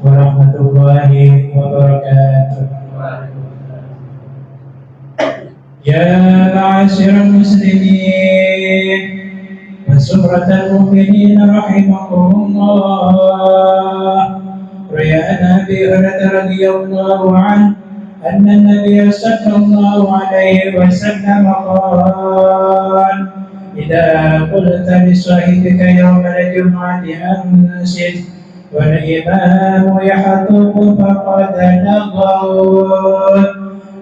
warahmatullahi wabarakatuh. Ya ma'asyiral muslimin wa sumratal mu'minin rahimakumullah. Riya Nabi radhiyallahu anhu أن النبي صلى الله عليه وسلم قال: إذا قلت لصاحبك يوم الجمعة أنصت والإمام يخطب فقد لغوت.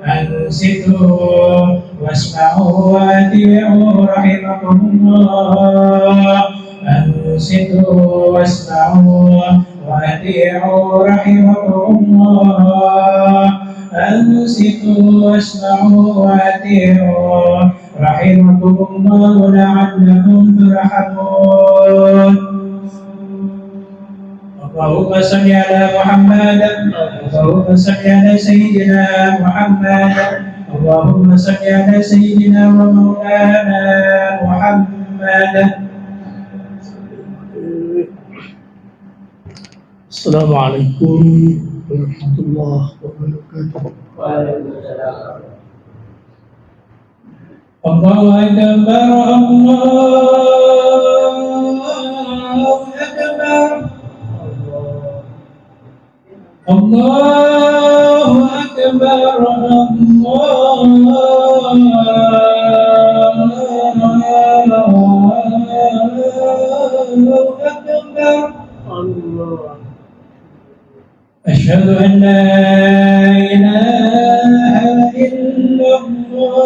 أنصتوا واسمعوا وأطيعوا رحمكم الله. أنصتوا واسمعوا وأطيعوا رحمكم الله. أنصتوا واسمعوا وأطيعوا رحمكم الله لعلكم ترحمون. اللهم صل على محمد. اللهم صل على سيدنا محمد. اللهم صل على سيدنا ومولانا محمد. السلام عليكم ورحمة الله وبركاته. Waalaikumsalam. Allahu Akbar, Allahu Akbar, Allahu Akbar, Allahu Akbar. أشهد أن لا إله إلا الله.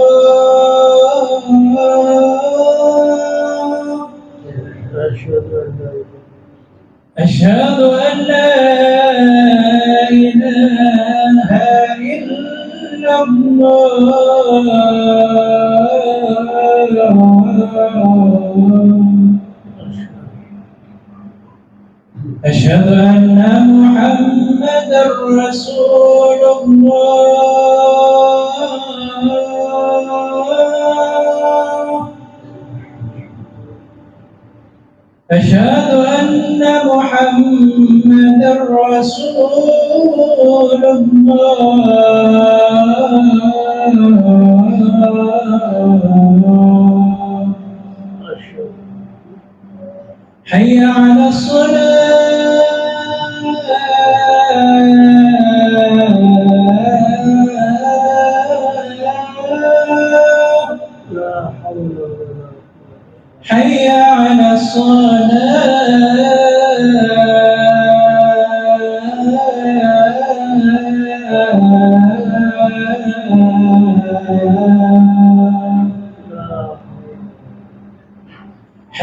أشهد أن لا إله إلا الله. أشهد أن محمدا رسول الله. أشهد أن محمدا رسول الله. حي على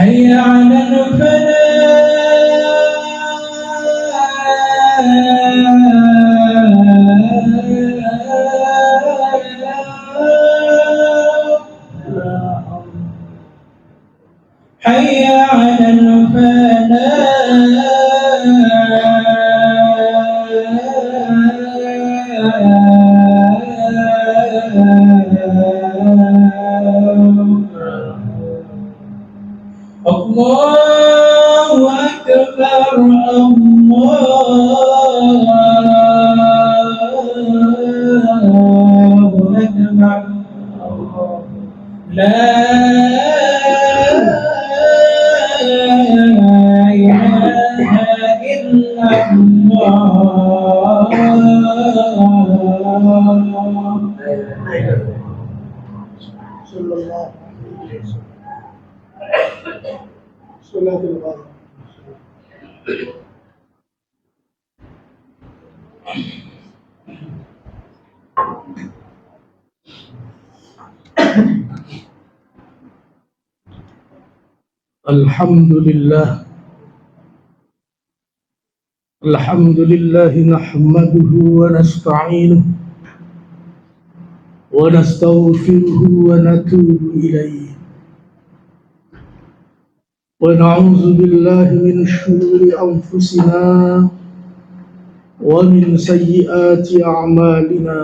حي على حي على حي على الله أكبر، الله أكبر. لا الحمد لله نحمده ونستعينه ونستغفره ونتوب إليه ونعوذ بالله من شرور أنفسنا ومن سيئات أعمالنا.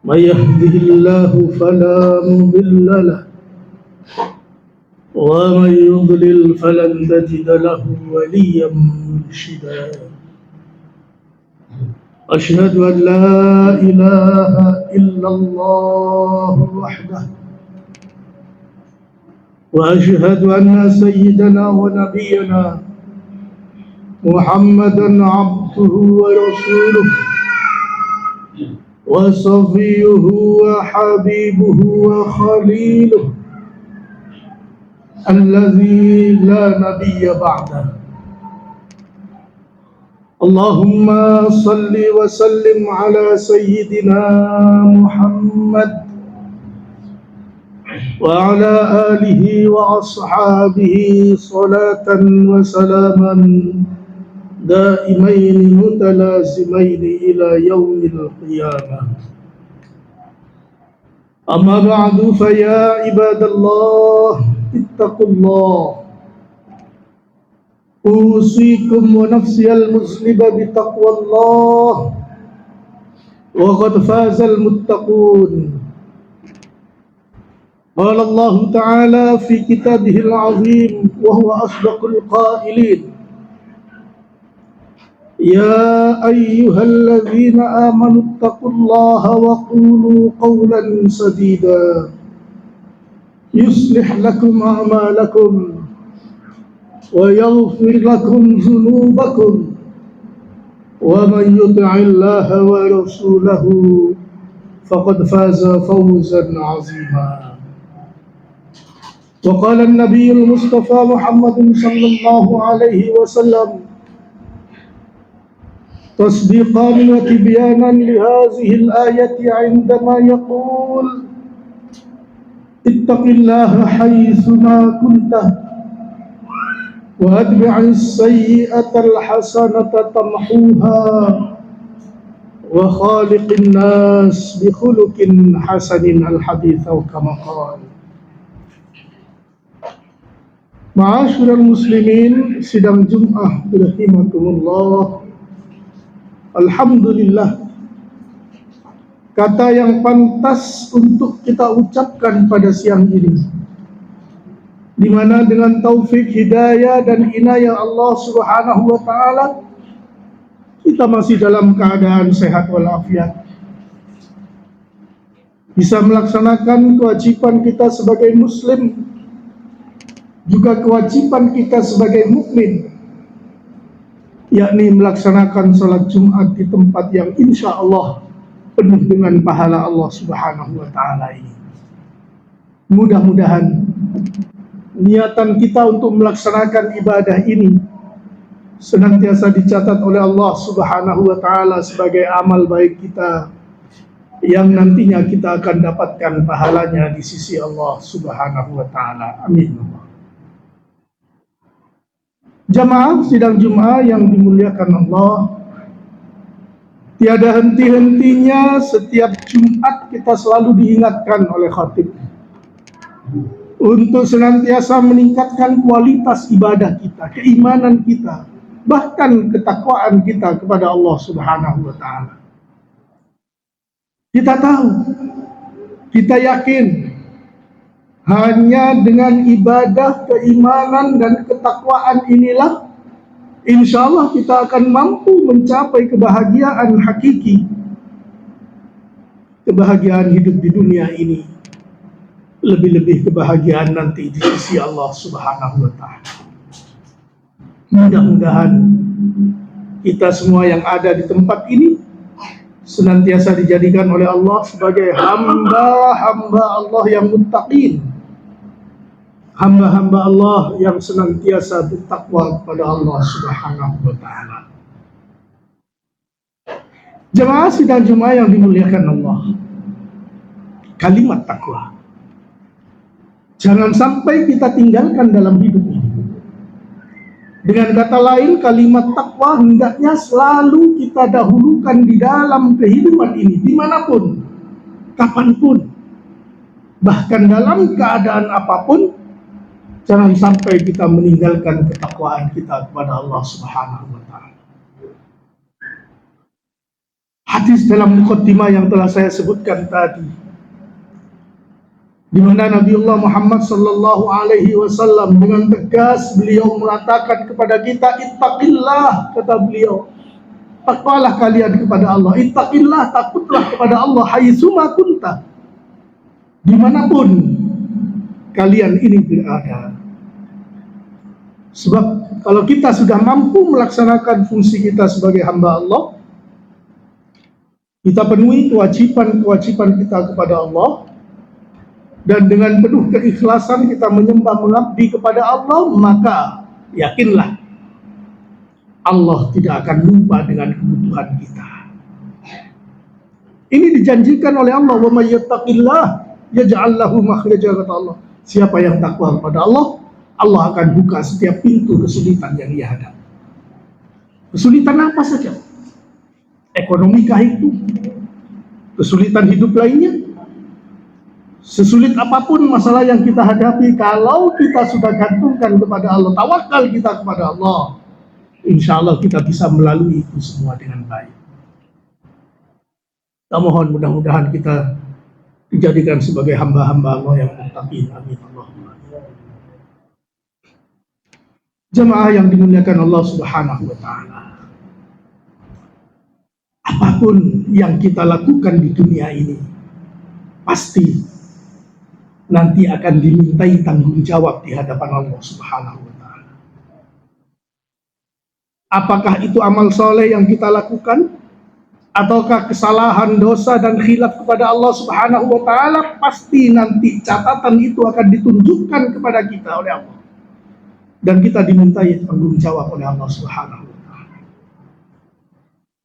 من يهده الله فلا مضل له ومن يضلل فلن تجد له وليا مرشدا أشهد أن لا إله إلا الله وحده وأشهد أن سيدنا ونبينا محمدا عبده ورسوله وصفيه وحبيبه وخليله الذي لا نبي بعده اللهم صل وسلم على سيدنا محمد وعلى آله وأصحابه صلاة وسلاما دائمين متلازمين إلى يوم القيامة أما بعد فيا عباد الله اتقوا الله أوصيكم ونفسي المسلمة بتقوى الله وقد فاز المتقون قال الله تعالى في كتابه العظيم وهو أصدق القائلين يا أيها الذين آمنوا اتقوا الله وقولوا قولا سديدا يصلح لكم أعمالكم ويغفر لكم ذنوبكم ومن يطع الله ورسوله فقد فاز فوزا عظيما وقال النبي المصطفى محمد صلى الله عليه وسلم تصديقا وتبيانا لهذه الآية عندما يقول اتق الله حيثما كنت وأتبع السيئة الحسنة تمحوها وخالق الناس بخلق حسن الحديث أو كما قال. Ma'asyiral muslimin, sidang Jum'ah rahimakumullah. Alhamdulillah, kata yang pantas untuk kita ucapkan pada siang ini, di mana dengan taufik hidayah dan inayah Allah Subhanahu wa taala kita masih dalam keadaan sehat walafiat, bisa melaksanakan kewajiban kita sebagai muslim, juga kewajiban kita sebagai mukmin, yakni melaksanakan salat Jumat di tempat yang insya Allah penuh dengan pahala Allah Subhanahu wa taala ini. Mudah-mudahan niatan kita untuk melaksanakan ibadah ini senantiasa dicatat oleh Allah Subhanahu wa taala sebagai amal baik kita yang nantinya kita akan dapatkan pahalanya di sisi Allah Subhanahu wa taala. Amin. Jamaah sidang Jumat yang dimuliakan Allah, tiada henti-hentinya setiap Jumat kita selalu diingatkan oleh khatib untuk senantiasa meningkatkan kualitas ibadah kita, keimanan kita, bahkan ketakwaan kita kepada Allah Subhanahu wa taala. Kita tahu, kita yakin hanya dengan ibadah, keimanan dan ketakwaan inilah insya Allah kita akan mampu mencapai kebahagiaan hakiki, kebahagiaan hidup di dunia ini, lebih-lebih kebahagiaan nanti di sisi Allah Subhanahu wa taala. Mudah-mudahan kita semua yang ada di tempat ini senantiasa dijadikan oleh Allah sebagai hamba-hamba Allah yang muttaqin, hamba-hamba Allah yang senantiasa bertakwa kepada Allah Subhanahu wa taala. Jemaah sidang Jumat yang dimuliakan Allah, kalimat takwa jangan sampai kita tinggalkan dalam hidup ini. Dengan kata lain, kalimat takwa hendaknya selalu kita dahulukan di dalam kehidupan ini, dimanapun, kapanpun, bahkan dalam keadaan apapun. Jangan sampai kita meninggalkan ketakwaan kita kepada Allah Subhanahu wa taala. Hadis dalam muqaddimah yang telah saya sebutkan tadi di mana Nabiullah Muhammad sallallahu alaihi wasallam dengan tegas beliau mengatakan kepada kita, ittaqillah, kata beliau, takwalah kalian kepada Allah, ittaqillah, takutlah kepada Allah haitsuma kunta, dimanapun kalian ini berada. Sebab kalau kita sudah mampu melaksanakan fungsi kita sebagai hamba Allah, kita penuhi kewajiban-kewajiban kita kepada Allah, dan dengan penuh keikhlasan kita menyembah mengabdi kepada Allah, maka yakinlah Allah tidak akan lupa dengan kebutuhan kita. Ini dijanjikan oleh Allah, wa may yattaqillah yaj'al lahu makhraja, kata Allah. Siapa yang takwa kepada Allah, Allah akan buka setiap pintu kesulitan yang ia hadapi. Kesulitan apa saja? Ekonomikah itu? Kesulitan hidup lainnya? Sesulit apapun masalah yang kita hadapi, kalau kita sudah gantungkan kepada Allah, tawakal kita kepada Allah, insya Allah kita bisa melalui itu semua dengan baik. Kita mohon mudah-mudahan kita dijadikan sebagai hamba-hamba Allah yang muttaqin. Amin. Allahumma. Jemaah yang dimuliakan Allah Subhanahu wa taala. Apapun yang kita lakukan di dunia ini pasti nanti akan dimintai tanggung jawab di hadapan Allah Subhanahu wa taala. Apakah itu amal soleh yang kita lakukan, ataukah kesalahan, dosa dan khilaf kepada Allah Subhanahu wa taala, pasti nanti catatan itu akan ditunjukkan kepada kita oleh Allah, dan kita dimintai tanggung jawab oleh Allah Subhanahu wa taala.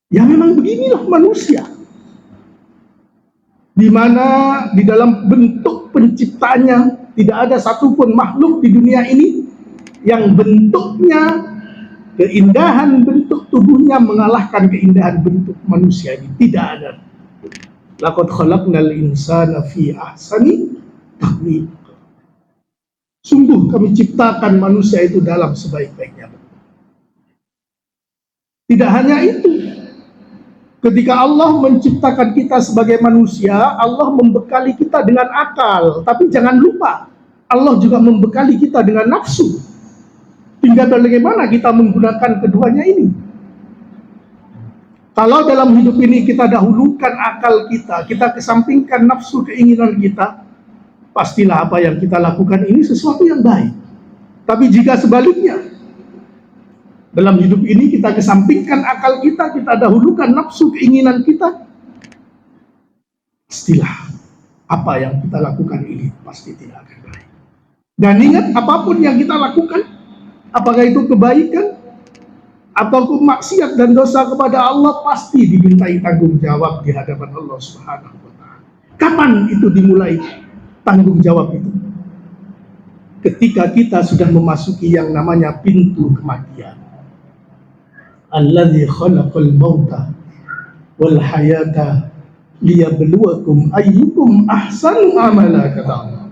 Ya memang beginilah manusia, di mana di dalam bentuk penciptanya tidak ada satupun makhluk di dunia ini yang bentuknya, keindahan bentuk tubuhnya mengalahkan keindahan bentuk manusia ini. Tidak ada. Laqad khalaqnal insana fi ahsani taqwim. Sungguh kami ciptakan manusia itu dalam sebaik-baiknya. Tidak hanya itu, ketika Allah menciptakan kita sebagai manusia, Allah membekali kita dengan akal. Tapi jangan lupa, Allah juga membekali kita dengan nafsu. Tinggal bagaimana kita menggunakan keduanya ini. Kalau dalam hidup ini kita dahulukan akal kita kesampingkan nafsu keinginan kita, pastilah apa yang kita lakukan ini sesuatu yang baik. Tapi jika sebaliknya, dalam hidup ini kita kesampingkan akal kita dahulukan nafsu keinginan kita, pastilah apa yang kita lakukan ini pasti tidak akan baik. Dan ingat, apapun yang kita lakukan, apakah itu kebaikan atau maksiat dan dosa kepada Allah, pasti dimintai tanggung jawab di hadapan Allah Subhanahu wa taala. Kapan itu dimulai tanggung jawab itu? Ketika kita sudah memasuki yang namanya pintu kematian. Alladzi khalaqal mauta wal hayata liyabluwakum ayyukum ahsanu amala, kata Allah.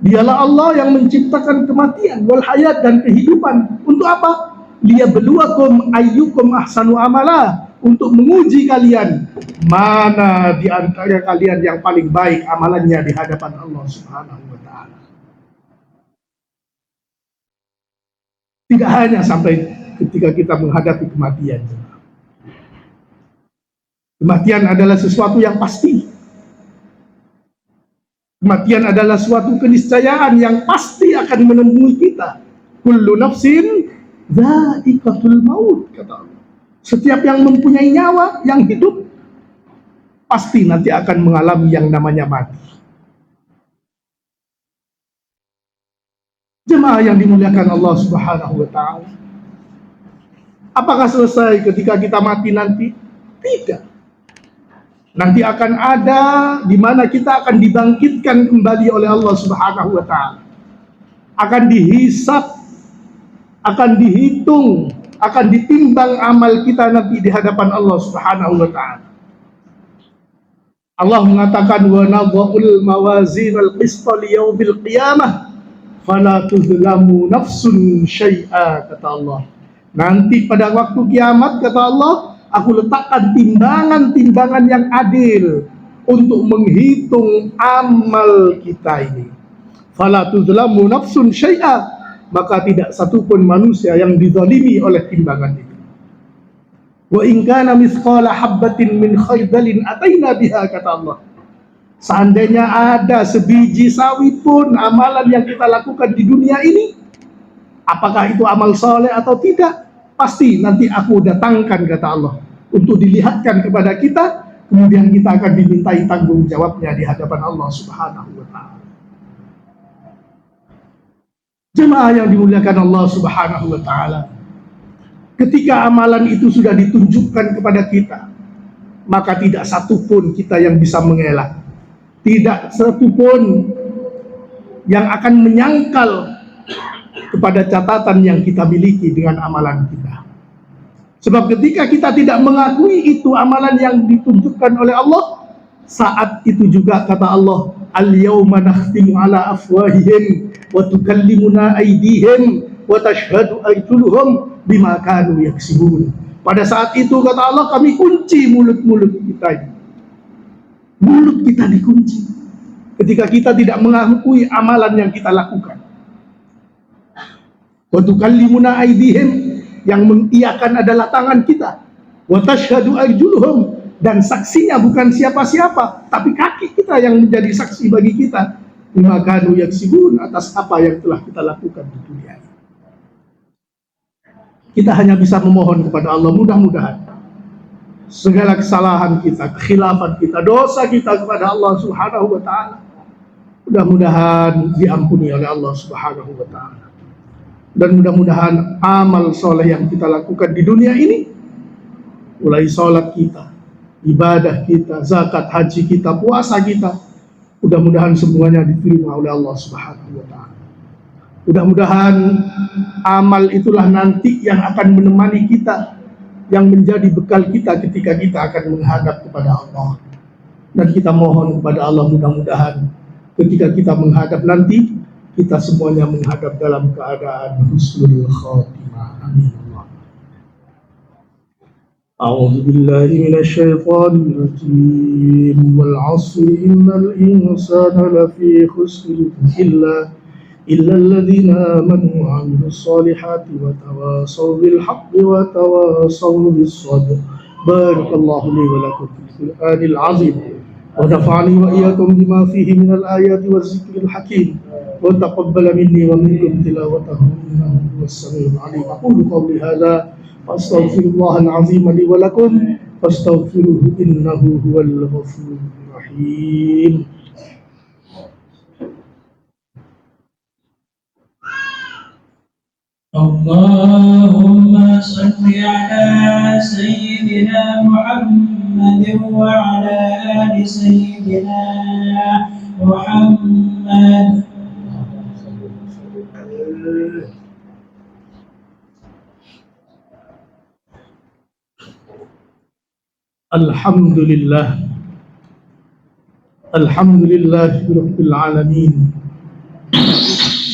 Dialah Allah yang menciptakan kematian wal hayat dan kehidupan. Untuk apa? Liyabluwakum ayyukum ahsanu amala, untuk menguji kalian mana di antara kalian yang paling baik amalannya di hadapan Allah Subhanahu wa taala. Tidak hanya sampai ketika kita menghadapi kematian. Kematian adalah sesuatu yang pasti. Kematian adalah suatu keniscayaan yang pasti akan menemui kita. Kullu nafsin dha'iqatul maut, kata Allah. Setiap yang mempunyai nyawa, yang hidup, pasti nanti akan mengalami yang namanya mati. Jemaah yang dimuliakan Allah Subhanahu wa taala. Apakah selesai ketika kita mati nanti? Tidak. Nanti akan ada di mana kita akan dibangkitkan kembali oleh Allah Subhanahu wa taala. Akan dihisab, akan dihitung, akan ditimbang amal kita nanti di hadapan Allah Subhanahu wa taala. Allah mengatakan, wa nadha'ul mawazinal qista liyaumil qiyamah fala tuzlamu nafsun syai'a, kata Allah. Nanti pada waktu kiamat, kata Allah, aku letakkan timbangan-timbangan yang adil untuk menghitung amal kita ini. Fala tuzlamu nafsun syai'a, maka tidak satupun manusia yang dizalimi oleh timbangan itu. Wa in kana mithqala habbatin min khardalin ataina biha, kata Allah. Seandainya ada sebiji sawi pun amalan yang kita lakukan di dunia ini, apakah itu amal soleh atau tidak, pasti nanti aku datangkan, kata Allah, untuk dilihatkan kepada kita, kemudian kita akan dimintai tanggung jawabnya di hadapan Allah Subhanahu wa ta'ala. Jemaah yang dimuliakan Allah Subhanahu wa ta'ala, ketika amalan itu sudah ditunjukkan kepada kita, maka tidak satupun kita yang bisa mengelak, tidak satupun yang akan menyangkal kepada catatan yang kita miliki dengan amalan kita. Sebab ketika kita tidak mengakui itu amalan yang ditunjukkan oleh Allah, saat itu juga kata Allah, al-yawma nakhtimu ala afwahihim wa tukallimuna aydihim wa tashhadu arjuluhum bima kanu yaksibun. Pada saat itu kata Allah, kami kunci mulut-mulut kita. Mulut kita dikunci ketika kita tidak mengakui amalan yang kita lakukan. Wa tukallimuna aydihim, yang mengiyakan adalah tangan kita. Wa tashhadu arjuluhum, dan saksinya bukan siapa-siapa, tapi kaki kita yang menjadi saksi bagi kita. Bima kanu yaksibun, atas apa yang telah kita lakukan di dunia ini. Kita hanya bisa memohon kepada Allah, mudah-mudahan segala kesalahan kita, kekhilafan kita, dosa kita kepada Allah Subhanahu wa ta'ala, mudah-mudahan diampuni oleh Allah Subhanahu wa ta'ala. Dan mudah-mudahan amal soleh yang kita lakukan di dunia ini, mulai sholat kita, ibadah kita, zakat, haji kita, puasa kita, mudah-mudahan semuanya diterima oleh Allah Subhanahu wa ta'ala. Mudah-mudahan amal itulah nanti yang akan menemani kita, yang menjadi bekal kita ketika kita akan menghadap kepada Allah. Dan kita mohon kepada Allah, mudah-mudahan ketika kita menghadap nanti, kita semuanya menghadap dalam keadaan husnul khatimah. Amin. A'udzu billahi minasyaitonir rajim. Wal 'asri innal insana lafi khusr illa alladhina amanu wa 'amilus solihati wa tawasaw bil haqqi wa tawasaw bis sabr. Barakallahu li wa lakum fil Qur'anil 'azim. ونفعني وإياكم بما فيه من الآيات والذكر الحكيم وتقبل مني ومنكم تلاوته إنه هو السميع العليم. أقول قولي هذا وأستغفر الله العظيم لي ولكم فاستغفروه إنه هو الغفور الرحيم. اللهم صل على سيدنا محمد وعلى آل سيدنا محمد. Alhamdulillah, alhamdulillahi rabbil alamin,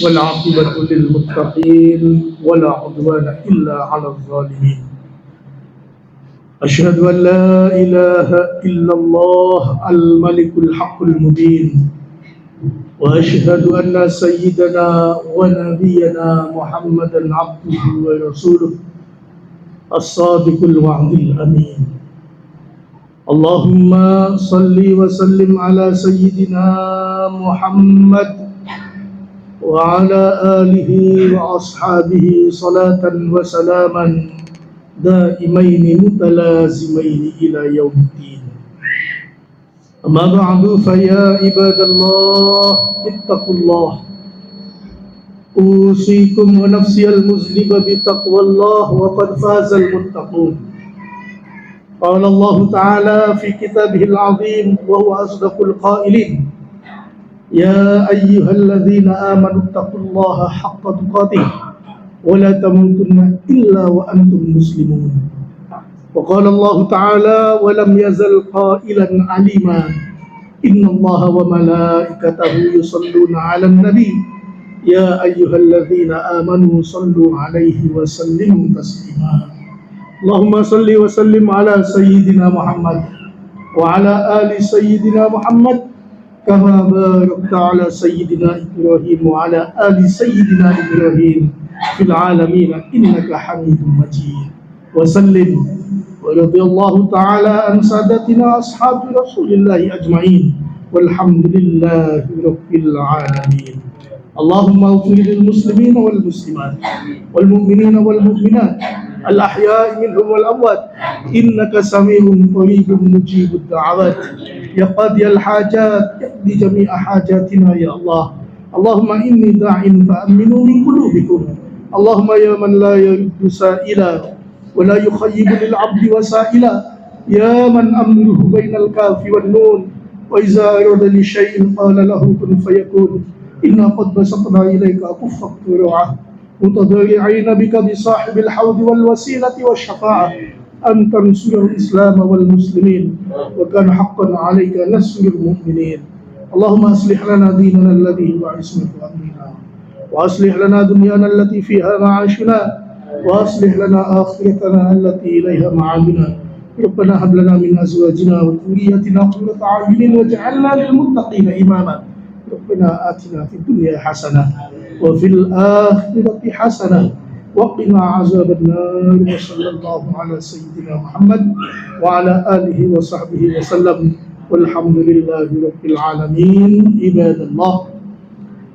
wal 'aqibatu lil muttaqin, wala 'udwana illa 'alal zalimin. Asyhadu an la ilaha illallah al-malikul haqqul mubin, wa asyhadu anna sayyidana wa nabiyyana Muhammadan 'abduhu wa rasuluh as-sadiqul wa'dil amin. Allahumma salli wa sallim ala sayyidina Muhammad wa ala alihi wa ashabihi salatan wa salaman daimaini mutalazimaini ila yaumiddin. Amma ba'du, fa ya ibadallah ittaqullah. Usikum wa nafsi al-muzliba bi taqwallah wa qad faza al-muttaqun. Qala Allah Ta'ala fi kitabihil azim wa huwa asdaqul qailin. Ya ayyuhalladzina amanu taqullaha haqqa tuqatih wa la tamutunna illa wa antum muslimun. Wa qala Allah Ta'ala wa lam yazal qailan alima. Inna Allaha wa malaikatahu yusalluna 'alan nabi. Ya ayyuhalladzina amanu sallu 'alaihi wa sallimu taslima. Allahumma salli wa sallim ala sayyidina Muhammad وعلى آل سيدنا محمد كما باركت على سيدنا إبراهيم وعلى آل سيدنا إبراهيم في العالمين إنك حميد مجيد وسلم. ورضي الله تعالى عن سادتنا أصحاب رسول الله أجمعين والحمد لله رب العالمين. اللهم اغفر للمسلمين والمسلمات والمؤمنين والمؤمنات الأحياء منهم والأموات إنك سميع قريب مجيب الدعوات يا قاضي الحاجات اقض جميع حاجاتنا يا الله. اللهم إني داع فأمنوا من قلوبكم. اللهم يا من لا يرد سائلا ولا يخيب للعبد وسائلا يا من أمره بين الكاف والنون وإذا أراد لشيء قال له كن فيكون. إنا قد بسطنا إليك أكفك ورعاه متضرعين بك بصاحب الحوض والوسيلة والشفاعة أن تنصر الإسلام والمسلمين وكان حقا عليك نصر المؤمنين. اللهم أصلح لنا ديننا الذي هو عصمة أمرنا وأصلح لنا دنيانا التي فيها معاشنا وأصلح لنا آخرتنا التي إليها معادنا. ربنا هب لنا من أزواجنا وذريتنا قرة أعين واجعلنا للمتقين إماما. ربنا آتنا في الدنيا حسنة وفي الآخرة حسنة وقنا عذاب النار. وصلى الله على سيدنا محمد وعلى آله وصحبه وسلم والحمد لله رب العالمين. عباد الله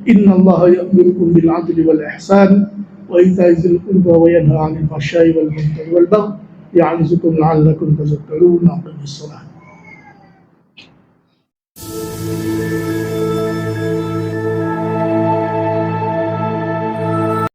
إن الله يأمركم بالعدل والإحسان وإيتاء ذي القربى وينهى عن الفحشاء والمنكر والبغي يعظكم لعلكم تذكرون. أقيموا الصلاة.